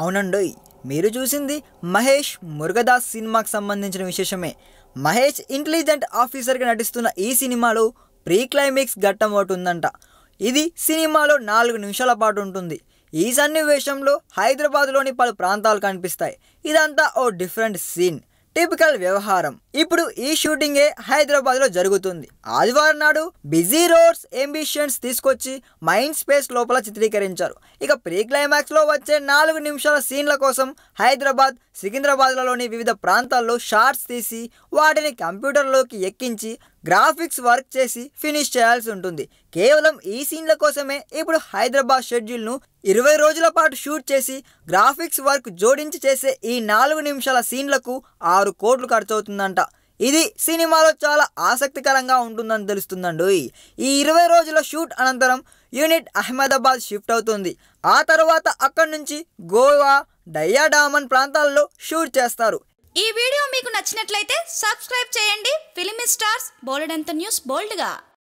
అవునండోయ్, మీరు చూసింది మహేష్ మురుగదాస్ సినిమాకి సంబంధించిన విశేషమే. మహేష్ ఇంటెలిజెంట్ ఆఫీసర్గా నటిస్తున్న ఈ సినిమాలో ప్రీ క్లైమాక్స్ ఘట్టం ఒకటి ఉందంట. ఇది సినిమాలో 4 నిమిషాల పాటు ఉంటుంది. ఈ సన్నివేశంలో హైదరాబాద్లోని పలు ప్రాంతాలు కనిపిస్తాయి. ఇదంతా ఓ డిఫరెంట్ సీన్, టిపికల్ వ్యవహారం. ఇప్పుడు ఈ షూటింగే హైదరాబాద్లో జరుగుతుంది. ఆదివారం నాడు బిజీ రోడ్స్ అంబిషన్స్ తీసుకొచ్చి మైండ్ స్పేస్ లోపల చిత్రీకరించారు. ఇక ప్రీ క్లైమాక్స్లో వచ్చే 4 నిమిషాల సీన్ల కోసం హైదరాబాద్, సికింద్రాబాద్లలోని వివిధ ప్రాంతాల్లో షార్ట్స్ తీసి వాటిని కంప్యూటర్లోకి ఎక్కించి గ్రాఫిక్స్ వర్క్ చేసి ఫినిష్ చేయాల్సి ఉంటుంది. కేవలం ఈ సీన్ల కోసమే ఇప్పుడు హైదరాబాద్ షెడ్యూల్ను 20 రోజుల పాటు షూట్ చేసి గ్రాఫిక్స్ వర్క్ జోడించి చేసే ఈ 4 నిమిషాల సీన్లకు 6 కోట్లు ఖర్చు అవుతుందంట. ఇది సినిమాలో చాలా ఆసక్తికరంగా ఉంటుందని తెలుస్తుందండి. ఈ 20 రోజుల షూట్ అనంతరం యూనిట్ అహ్మదాబాద్ షిఫ్ట్ అవుతుంది. ఆ తర్వాత అక్కడి నుంచి గోవా, డయ్యాడామన్ ప్రాంతాల్లో షూట్ చేస్తారు. ఈ వీడియో మీకు నచ్చినట్లయితే సబ్స్క్రైబ్ చేయండి. ఫిలిమి స్టార్స్ బోలెడంత న్యూస్ బోల్డ్గా.